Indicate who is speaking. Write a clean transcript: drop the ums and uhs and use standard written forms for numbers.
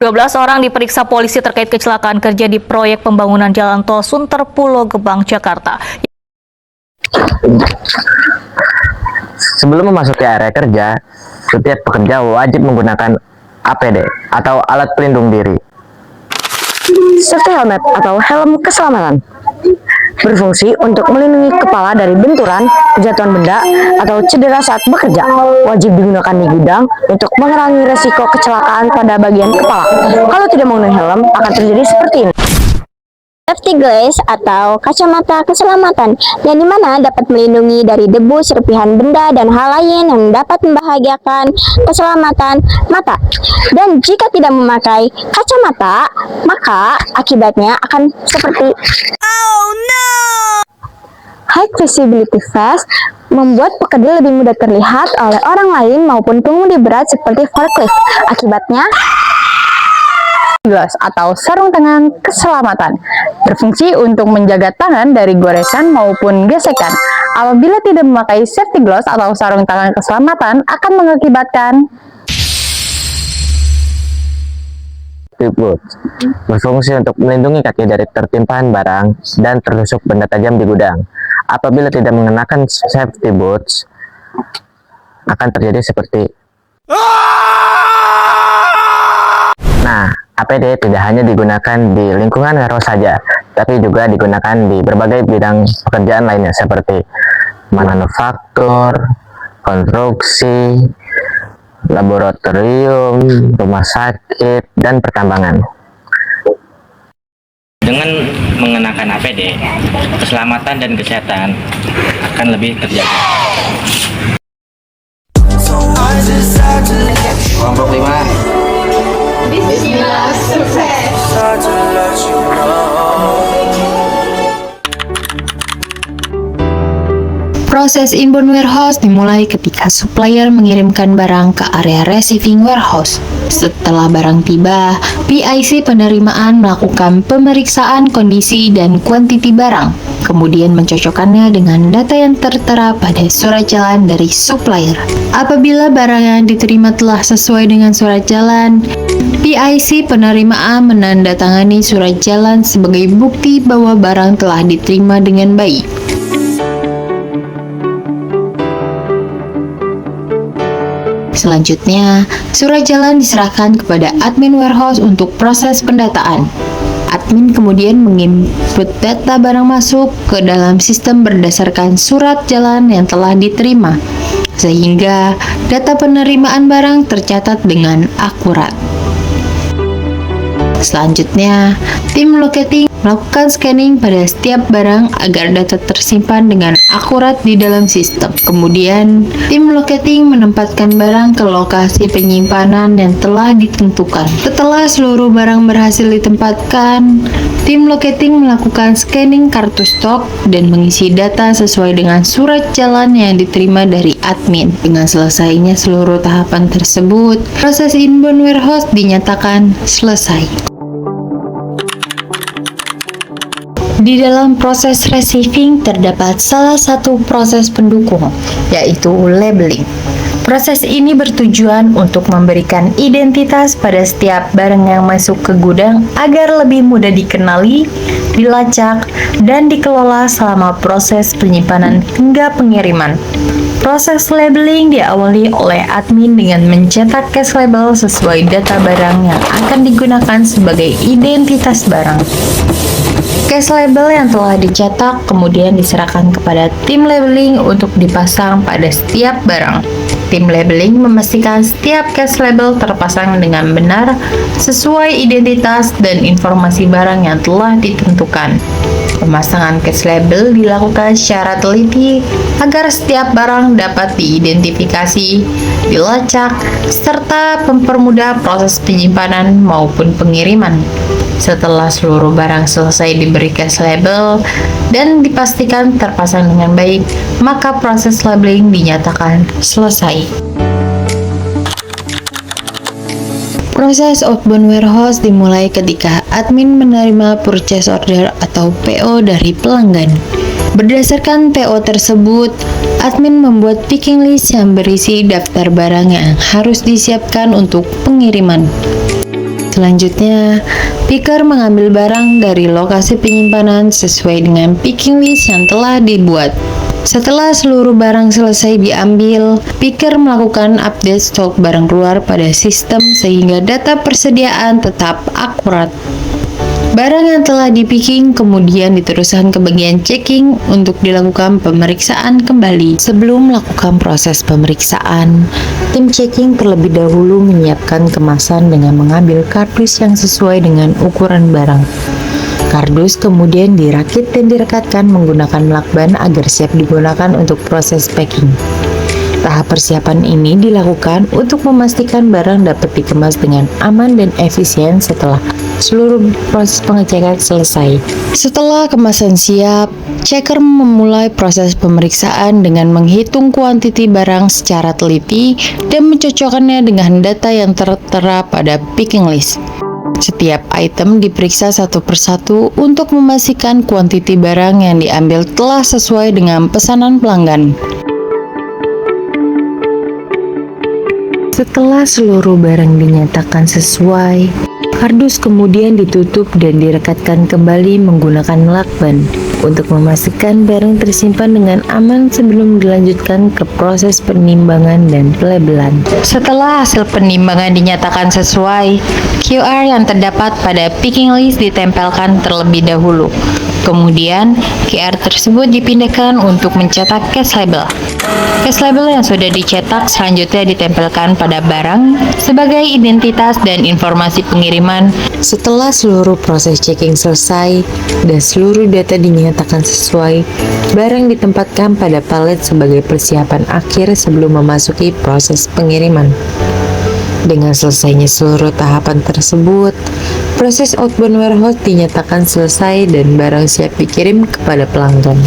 Speaker 1: 12 orang diperiksa polisi terkait kecelakaan kerja di proyek pembangunan Jalan Tol Sunter Pulau Gebang, Jakarta.
Speaker 2: Sebelum memasuki area kerja, setiap pekerja wajib menggunakan APD atau alat pelindung diri.
Speaker 3: Safety helmet atau helm keselamatan berfungsi untuk melindungi kepala dari benturan, jatuhan benda, atau cedera saat bekerja. Wajib digunakan di gudang untuk mengurangi resiko kecelakaan pada bagian kepala. Kalau tidak menggunakan helm, akan terjadi seperti ini.
Speaker 4: Safety glass atau kacamata keselamatan yang dimana dapat melindungi dari debu, serpihan benda, dan hal lain yang dapat membahayakan keselamatan mata. Dan jika tidak memakai kacamata, maka akibatnya akan seperti high visibility vest membuat pekerja lebih mudah terlihat oleh orang lain maupun pengemudi berat seperti forklift. Akibatnya
Speaker 5: glass atau sarung tangan keselamatan berfungsi untuk menjaga tangan dari goresan maupun gesekan. Apabila tidak memakai safety gloves atau sarung tangan keselamatan akan mengakibatkan
Speaker 2: berfungsi untuk melindungi kaki dari tertimpahan barang dan tertusuk benda tajam di gudang. Apabila tidak mengenakan safety boots, akan terjadi seperti APD tidak hanya digunakan di lingkungan warehouse saja, tapi juga digunakan di berbagai bidang pekerjaan lainnya seperti manufaktur, konstruksi, laboratorium, rumah sakit, dan pertambangan.
Speaker 6: Dengan mengenakan APD, keselamatan dan kesehatan akan lebih terjaga.
Speaker 2: Kelompok 5.
Speaker 7: Bismillah, sukses.
Speaker 8: Proses inbound warehouse dimulai ketika supplier mengirimkan barang ke area receiving warehouse. Setelah barang tiba, PIC penerimaan melakukan pemeriksaan kondisi dan kuantiti barang, kemudian mencocokkannya dengan data yang tertera pada surat jalan dari supplier. Apabila barang yang diterima telah sesuai dengan surat jalan, PIC penerimaan menandatangani surat jalan sebagai bukti bahwa barang telah diterima dengan baik. Selanjutnya, surat jalan diserahkan kepada admin warehouse untuk proses pendataan. Admin kemudian menginput data barang masuk ke dalam sistem berdasarkan surat jalan yang telah diterima, sehingga data penerimaan barang tercatat dengan akurat. Selanjutnya, tim locating melakukan scanning pada setiap barang agar data tersimpan dengan akurat di dalam sistem. Kemudian, tim locating menempatkan barang ke lokasi penyimpanan yang telah ditentukan. Setelah seluruh barang berhasil ditempatkan, tim locating melakukan scanning kartu stok dan mengisi data sesuai dengan surat jalan yang diterima dari admin. Dengan selesainya seluruh tahapan tersebut, proses inbound warehouse dinyatakan selesai. Di dalam proses receiving terdapat salah satu proses pendukung, yaitu labeling. Proses ini bertujuan untuk memberikan identitas pada setiap barang yang masuk ke gudang agar lebih mudah dikenali, dilacak, dan dikelola selama proses penyimpanan hingga pengiriman. Proses labeling diawali oleh admin dengan mencetak case label sesuai data barang yang akan digunakan sebagai identitas barang. Case label yang telah dicetak kemudian diserahkan kepada tim labeling untuk dipasang pada setiap barang. Tim labeling memastikan setiap case label terpasang dengan benar sesuai identitas dan informasi barang yang telah ditentukan. Pemasangan case label dilakukan secara teliti agar setiap barang dapat diidentifikasi, dilacak, serta mempermudah proses penyimpanan maupun pengiriman. Setelah seluruh barang selesai diberi case label dan dipastikan terpasang dengan baik, maka proses labeling dinyatakan selesai. Proses outbound warehouse dimulai ketika admin menerima purchase order atau PO dari pelanggan. Berdasarkan PO tersebut, admin membuat picking list yang berisi daftar barang yang harus disiapkan untuk pengiriman. Selanjutnya, picker mengambil barang dari lokasi penyimpanan sesuai dengan picking list yang telah dibuat. Setelah seluruh barang selesai diambil, picker melakukan update stok barang keluar pada sistem sehingga data persediaan tetap akurat. Barang yang telah di-picking kemudian diteruskan ke bagian checking untuk dilakukan pemeriksaan kembali. Sebelum melakukan proses pemeriksaan, tim checking terlebih dahulu menyiapkan kemasan dengan mengambil kardus yang sesuai dengan ukuran barang. Kardus kemudian dirakit dan direkatkan menggunakan lakban agar siap digunakan untuk proses packing. Tahap persiapan ini dilakukan untuk memastikan barang dapat dikemas dengan aman dan efisien setelah seluruh proses pengecekan selesai. Setelah kemasan siap, checker memulai proses pemeriksaan dengan menghitung kuantiti barang secara teliti dan mencocokkannya dengan data yang tertera pada picking list. Setiap item diperiksa satu persatu untuk memastikan kuantiti barang yang diambil telah sesuai dengan pesanan pelanggan. Setelah seluruh barang dinyatakan sesuai, kardus kemudian ditutup dan direkatkan kembali menggunakan lakban untuk memastikan barang tersimpan dengan aman sebelum dilanjutkan ke proses penimbangan dan pelabelan. Setelah hasil penimbangan dinyatakan sesuai, QR yang terdapat pada picking list ditempelkan terlebih dahulu. Kemudian, QR tersebut dipindahkan untuk mencetak cash label. Cash label yang sudah dicetak selanjutnya ditempelkan pada barang sebagai identitas dan informasi pengiriman. Setelah seluruh proses checking selesai dan seluruh data dinyatakan sesuai, barang ditempatkan pada palet sebagai persiapan akhir sebelum memasuki proses pengiriman. Dengan selesainya seluruh tahapan tersebut, proses outbound warehouse dinyatakan selesai dan barang siap dikirim kepada pelanggan.